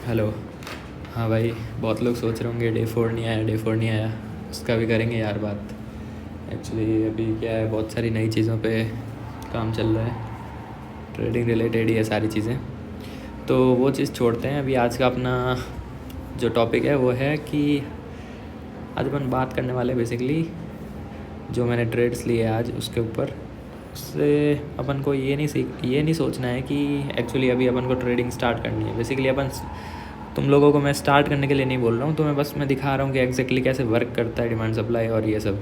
Hello. हाँ भाई, बहुत लोग सोच रहे होंगे डे 4 नहीं आया, डे 4 नहीं आया। उसका भी करेंगे यार बात। एक्चुअली अभी क्या है, बहुत सारी नई चीज़ों पे काम चल रहा है, ट्रेडिंग रिलेटेड ही है सारी चीज़ें। तो वो चीज़ छोड़ते हैं। अभी आज का अपना जो टॉपिक है वो है कि आज अपन बात करने वाले बेसिकली जो मैंने ट्रेड्स लिए आज उसके ऊपर। उससे अपन को ये नहीं सोचना है कि एक्चुअली अभी अपन को ट्रेडिंग स्टार्ट करनी है। बेसिकली अपन तुम लोगों को मैं स्टार्ट करने के लिए नहीं बोल रहा हूँ, तो मैं दिखा रहा हूँ कि एग्जैक्टली कैसे वर्क करता है डिमांड सप्लाई और ये सब।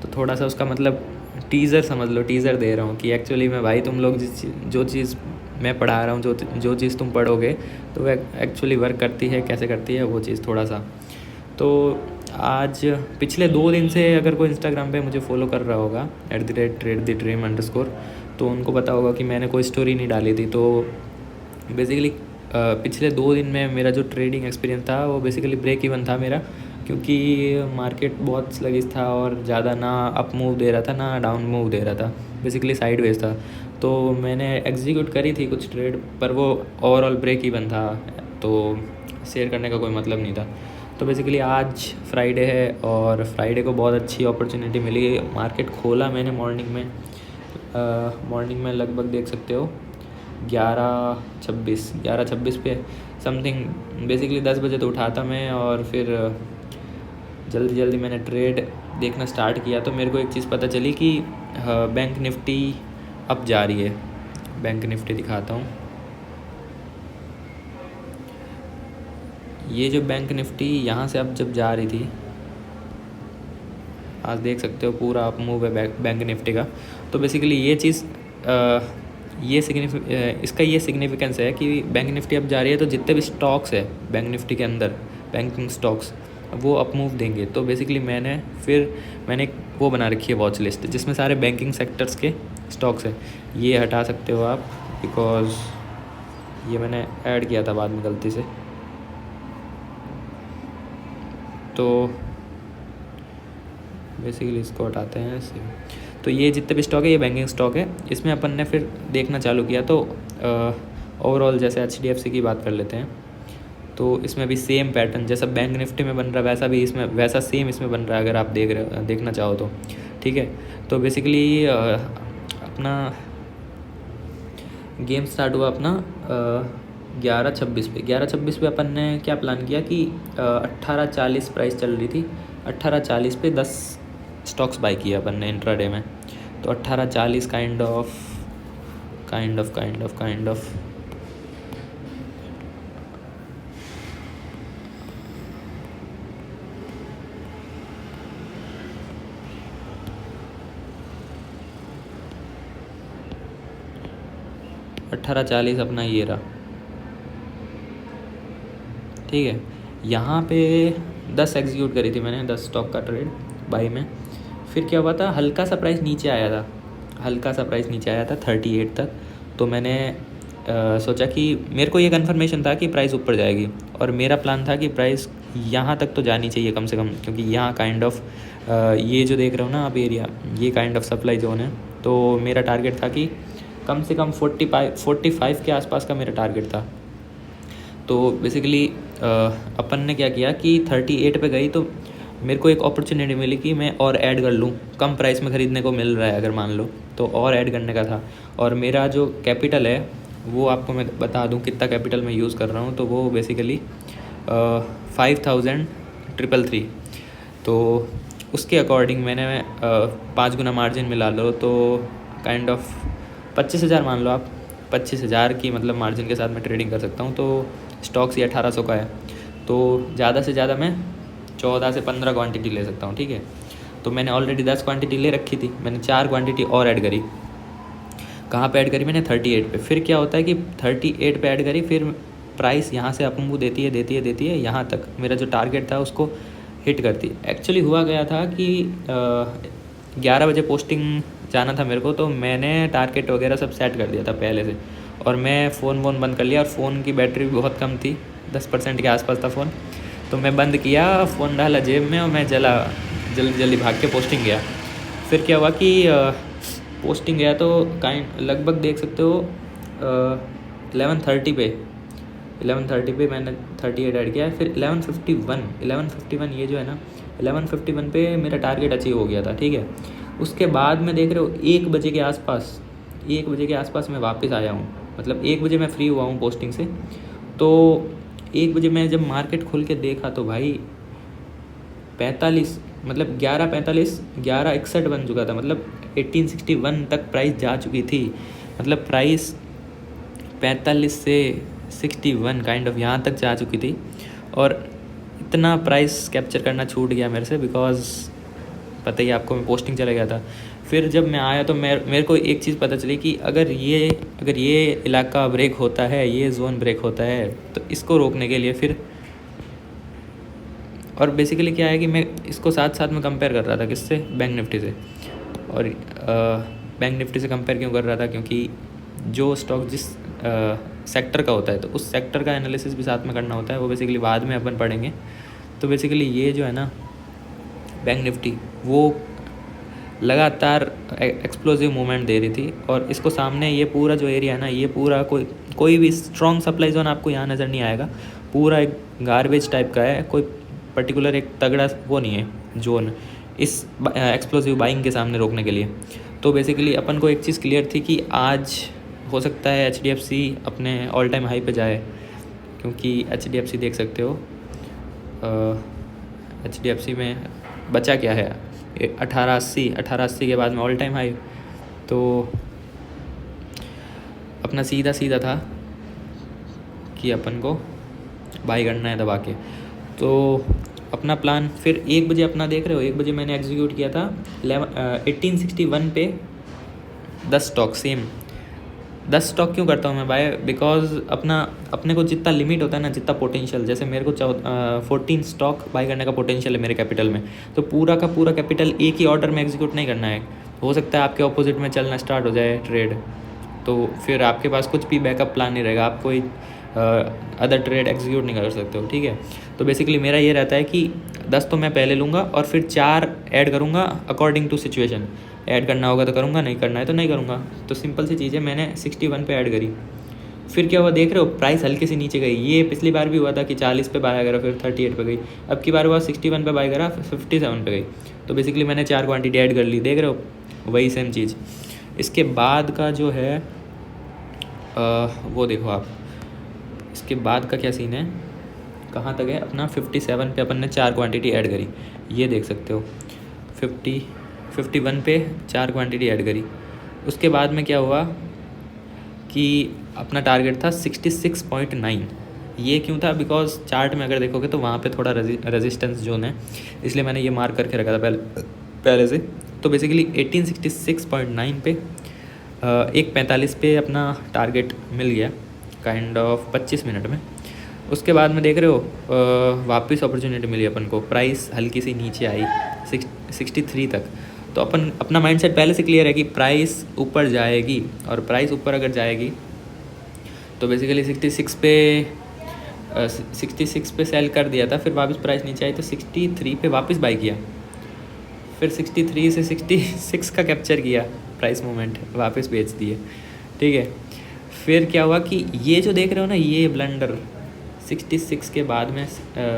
तो थोड़ा सा उसका मतलब टीज़र समझ लो, टीज़र दे रहा हूँ कि एक्चुअली मैं भाई तुम लोग जो चीज़ मैं पढ़ा रहा हूँ, जो चीज़ तुम पढ़ोगे तो वह एक्चुअली वर्क करती है, कैसे करती है वो चीज़ थोड़ा सा। तो आज पिछले 2 दिन से अगर कोई इंस्टाग्राम पे मुझे फॉलो कर रहा होगा @TradeTheDream_, तो उनको पता होगा कि मैंने कोई स्टोरी नहीं डाली थी। तो बेसिकली पिछले 2 दिन में मेरा जो ट्रेडिंग एक्सपीरियंस था वो बेसिकली ब्रेक इवन था मेरा, क्योंकि मार्केट बहुत स्लगिश था और ज़्यादा ना अप मूव दे रहा था ना डाउन मूव दे रहा था, बेसिकली साइडवेज था। तो मैंने एग्जीक्यूट करी थी कुछ ट्रेड, पर वो ओवरऑल ब्रेक इवन था, तो शेयर करने का कोई मतलब नहीं था। तो बेसिकली आज फ्राइडे है और फ्राइडे को बहुत अच्छी अपॉर्चुनिटी मिली। मार्केट खोला मैंने मॉर्निंग में लगभग देख सकते हो 11:26 पे समथिंग। बेसिकली 10 बजे तो उठा था मैं और फिर जल्दी जल्दी मैंने ट्रेड देखना स्टार्ट किया। तो मेरे को एक चीज़ पता चली कि बैंक निफ्टी अब जा रही है। बैंक निफ्टी दिखाता हूँ। ये जो बैंक निफ्टी यहाँ से अब जब जा रही थी, आज देख सकते हो पूरा अप मूव है बैंक निफ्टी का। तो बेसिकली ये चीज़ इसका ये सिग्निफिकेंस है कि बैंक निफ्टी अब जा रही है, तो जितने भी स्टॉक्स है बैंक निफ्टी के अंदर, बैंकिंग स्टॉक्स, वो अप मूव देंगे। तो बेसिकली मैंने एक वो बना रखी है वॉच लिस्ट, जिसमें सारे बैंकिंग सेक्टर्स के स्टॉक्स हैं। ये हटा सकते हो आप, बिकॉज ये मैंने ऐड किया था बाद में गलती से। तो बेसिकली इसको हटाते हैं ऐसे। तो ये जितने भी स्टॉक है ये बैंकिंग स्टॉक है। इसमें अपन ने फिर देखना चालू किया, तो ओवरऑल जैसे HDFC की बात कर लेते हैं। तो इसमें भी सेम पैटर्न जैसा बैंक निफ्टी में बन रहा है वैसा सेम इसमें बन रहा है, अगर आप देखना चाहो तो। ठीक है। तो बेसिकली अपना गेम स्टार्ट हुआ अपना 11:26 पे अपन ने क्या प्लान किया कि 18:40 प्राइस चल रही थी, 18:40 पे 10 स्टॉक्स बाई किया अपन ने इंट्राडे में। तो 18:40 काइंड ऑफ 18:40 अपना ये रहा। ठीक है। यहाँ पे 10 एग्जीक्यूट करी थी मैंने, 10 स्टॉक का ट्रेड बाई में। फिर क्या हुआ था, हल्का सा प्राइस नीचे आया था 38 तक। तो मैंने सोचा कि मेरे को ये कन्फर्मेशन था कि प्राइस ऊपर जाएगी, और मेरा प्लान था कि प्राइस यहाँ तक तो जानी चाहिए कम से कम, क्योंकि यहाँ काइंड ऑफ ये जो देख रहे हो ना आप एरिया, ये काइंड ऑफ सप्लाई जोन है। तो मेरा टारगेट था कि कम से कम 45 के आसपास का मेरा टारगेट था। तो बेसिकली अपन ने क्या किया कि 38 पे गई, तो मेरे को एक अपॉर्चुनिटी मिली कि मैं और ऐड कर लूँ। कम प्राइस में ख़रीदने को मिल रहा है अगर मान लो, तो और ऐड करने का था। और मेरा जो कैपिटल है वो आपको मैं बता दूँ कितना कैपिटल मैं यूज़ कर रहा हूँ। तो वो बेसिकली 5,333। तो उसके अकॉर्डिंग मैंने 5 गुना मार्जिन मिला लो, तो काइंड ऑफ 25,000 मान लो आप। 25,000 की मतलब मार्जिन के साथ मैं ट्रेडिंग कर सकता हूँ। तो स्टॉक्स ये 1800 का है, तो ज़्यादा से ज़्यादा मैं 14 से 15 क्वांटिटी ले सकता हूँ। ठीक है। तो मैंने ऑलरेडी 10 क्वांटिटी ले रखी थी, मैंने 4 क्वांटिटी और ऐड करी। कहाँ पे ऐड करी मैंने? 38 पे। फिर क्या होता है कि 38 पे ऐड करी, फिर प्राइस यहाँ से अप मूव देती है यहाँ तक मेरा जो टारगेट था उसको हिट करती। एक्चुअली हुआ गया था कि 11 बजे पोस्टिंग जाना था मेरे को, तो मैंने टारगेट वगैरह सब सेट कर दिया था पहले से, और मैं फ़ोन बंद कर लिया। और फ़ोन की बैटरी भी बहुत कम थी, 10% के आसपास था फ़ोन। तो मैं बंद किया, फ़ोन डाला जेब में और मैं जल्दी भाग के पोस्टिंग गया। फिर क्या हुआ कि पोस्टिंग गया तो लगभग देख सकते हो 11:30 पे 11:30 पे मैंने 38 ऐड किया है। फिर 11:51 ये जो है ना, 11:51 पे मेरा टारगेट अचीव हो गया था, ठीक है। उसके बाद में देख रहे हो 1 बजे के आसपास मैं वापस आया हूँ, मतलब 1 बजे मैं फ्री हुआ हूँ पोस्टिंग से। तो 1 बजे मैं जब मार्केट खोल के देखा तो भाई 45 मतलब 11:45 11:61 बन चुका था, मतलब 1861 तक प्राइस जा चुकी थी। मतलब प्राइस 45 से 61 काइंड ऑफ यहाँ तक जा चुकी थी। और इतना प्राइस कैप्चर करना छूट गया मेरे से, बिकॉज़ पता ही आपको मैं पोस्टिंग चला गया था। फिर जब मैं आया तो मेरे को एक चीज़ पता चली कि अगर ये इलाका ब्रेक होता है, ये जोन ब्रेक होता है, तो इसको रोकने के लिए फिर, और बेसिकली क्या है कि मैं इसको साथ में कंपेयर कर रहा था किससे, बैंक निफ्टी से। और बैंक निफ्टी से कंपेयर क्यों कर रहा था, क्योंकि जो स्टॉक जिस सेक्टर का होता है तो उस सेक्टर का एनालिसिस भी साथ में करना होता है, वो बेसिकली बाद में अपन पढ़ेंगे। तो बेसिकली ये जो है ना बैंक निफ्टी, वो लगातार एक्सप्लोसिव मूवमेंट दे रही थी। और इसको सामने ये पूरा जो एरिया है ना, ये पूरा कोई भी स्ट्रॉन्ग सप्लाई जोन आपको यहाँ नज़र नहीं आएगा। पूरा एक गार्बेज टाइप का है, कोई पर्टिकुलर एक तगड़ा वो नहीं है जोन इस एक्सप्लोसिव बाइंग के सामने रोकने के लिए। तो बेसिकली अपन को एक चीज़ क्लियर थी कि आज हो सकता है HDFC अपने ऑल टाइम हाई पे जाए, क्योंकि HDFC देख सकते हो HDFC में बचा क्या है, 1880 के बाद में ऑल टाइम हाई। तो अपना सीधा था कि अपन को बाई करना है दबा के। तो अपना प्लान फिर 1 बजे अपना देख रहे हो, 1 बजे मैंने एग्जीक्यूट किया था 1861 पे 10 स्टॉक, सेम 10 स्टॉक क्यों करता हूँ मैं बाय, बिकॉज अपने को जितना लिमिट होता है ना, जितना पोटेंशियल, जैसे मेरे को 14 स्टॉक बाय करने का पोटेंशियल है मेरे कैपिटल में, तो पूरा का पूरा कैपिटल एक ही ऑर्डर में एग्जीक्यूट नहीं करना है। हो सकता है आपके ऑपोजिट में चलना स्टार्ट हो जाए ट्रेड, तो फिर आपके पास कुछ भी बैकअप प्लान नहीं रहेगा, आप कोई अदर ट्रेड एग्जीक्यूट नहीं कर सकते हो, ठीक है। तो बेसिकली मेरा ये रहता है कि 10 तो मैं पहले लूँगा और फिर 4 ऐड करूँगा अकॉर्डिंग टू सिचुएशन। ऐड करना होगा तो करूँगा, नहीं करना है तो नहीं करूँगा। तो सिंपल सी चीज़ है, मैंने 61 पे ऐड करी। फिर क्या हुआ देख रहे हो, प्राइस हल्के से नीचे गई। ये पिछली बार भी हुआ था कि 40 पे बाय करा, फिर 38 पे गई। अब की बार हुआ 61 पे बाय करा, 57 पे गई। तो बेसिकली मैंने 4 क्वांटिटी ऐड कर ली, देख रहे हो वही सेम चीज़। इसके बाद का जो है वो देखो आप, इसके बाद का क्या सीन है, कहाँ तक है अपना 57 पे अपन ने 4 क्वांटिटी ऐड करी, ये देख सकते हो। 51 पे 4 क्वांटिटी ऐड करी। उसके बाद में क्या हुआ कि अपना टारगेट था 66.9। ये क्यों था, बिकॉज चार्ट में अगर देखोगे तो वहाँ पे थोड़ा रेजिस्टेंस जोन है, इसलिए मैंने ये मार्क करके रखा था पहले से। तो बेसिकली 1866.9 पे 1:45 पे अपना टारगेट मिल गया काइंड ऑफ 25 मिनट में। उसके बाद में देख रहे हो वापस अपॉर्चुनिटी मिली अपन को, प्राइस हल्की सी नीचे आई 63 तक। तो अपन अपना माइंडसेट पहले से क्लियर है कि प्राइस ऊपर जाएगी, और प्राइस ऊपर अगर जाएगी तो बेसिकली 66 पे सेल कर दिया था, फिर वापस प्राइस नीचे आई तो 63 पे वापस बाई किया, फिर 63 से 66 का कैप्चर किया प्राइस मूवमेंट, वापस बेच दिए, ठीक है। फिर क्या हुआ कि ये जो देख रहे हो ना, ये ब्लंडर 66 के बाद में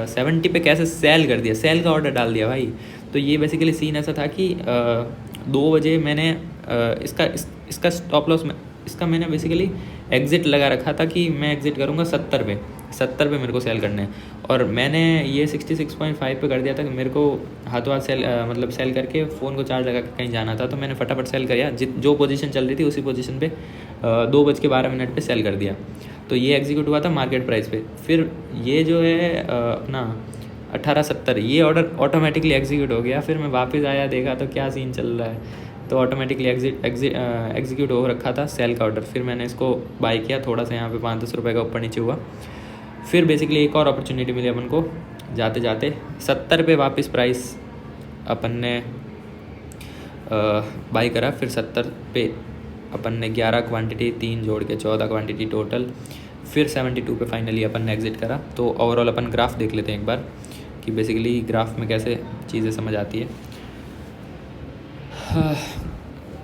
70 पे कैसे सेल कर दिया, सेल का ऑर्डर डाल दिया भाई। तो ये बेसिकली सीन ऐसा था कि 2 बजे मैंने इसका स्टॉप लॉस में इसका मैंने बेसिकली एग्ज़िट लगा रखा था कि मैं एग्ज़िट करूँगा 70 पे मेरे को सेल करने हैं। और मैंने ये 66.5 पे कर दिया था कि मेरे को हाथों हाथ मतलब सेल करके फ़ोन को चार्ज लगा के कहीं जाना था, तो मैंने फटाफट सेल किया। जो पोजीशन चल रही थी उसी पोजीशन पे 2:12 पे सेल कर दिया। तो ये एग्जीक्यूट हुआ था मार्केट प्राइस पे। फिर ये जो है अपना 1870 ये ऑर्डर ऑटोमेटिकली एग्जीक्यूट हो गया। फिर मैं वापस आया, देखा तो क्या सीन चल रहा है, तो ऑटोमेटिकली एग्जीक्यूट हो रखा था सेल का ऑर्डर। फिर मैंने इसको बाई किया, थोड़ा सा यहाँ पे 5-10 रुपये का ऊपर नीचे हुआ। फिर बेसिकली एक और अपॉर्चुनिटी मिली अपन को, जाते जाते 70 पे वापस प्राइस अपन ने बाई करा। फिर 70 पे अपन ने 11 क्वांटिटी, 3 जोड़ के 14 क्वांटिटी टोटल। फिर 72 पे फाइनली अपन ने एग्ज़िट करा। तो ओवरऑल अपन ग्राफ देख लेते हैं एक बार कि बेसिकली ग्राफ में कैसे चीज़ें समझ आती है।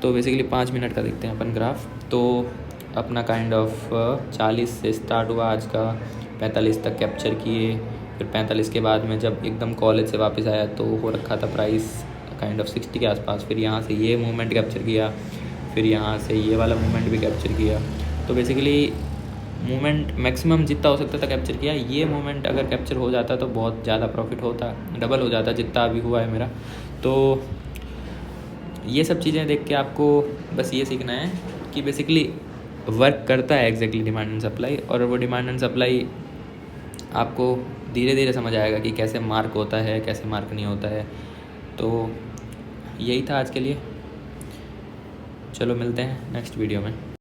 तो बेसिकली 5 मिनट का देखते हैं अपन ग्राफ। तो अपना काइंड ऑफ 40 से स्टार्ट हुआ आज का 45 तक कैप्चर किए। फिर 45 के बाद में जब एकदम कॉलेज से वापस आया तो हो रखा था प्राइस काइंड ऑफ 60 के आसपास। फिर यहाँ से ये मूवमेंट कैप्चर किया, फिर यहाँ से ये वाला मूवमेंट भी कैप्चर किया। तो बेसिकली मूवमेंट मैक्सिमम जितना हो सकता था कैप्चर किया। ये मूवमेंट अगर कैप्चर हो जाता तो बहुत ज़्यादा प्रॉफिट होता, डबल हो जाता जितना अभी हुआ है मेरा। तो ये सब चीज़ें देख के आपको बस ये सीखना है कि बेसिकली वर्क करता है एग्जैक्टली डिमांड एंड सप्लाई, और वो डिमांड एंड सप्लाई आपको धीरे धीरे समझ आएगा कि कैसे मार्क होता है, कैसे मार्क नहीं होता है। तो यही था आज के लिए, चलो मिलते हैं नेक्स्ट वीडियो में।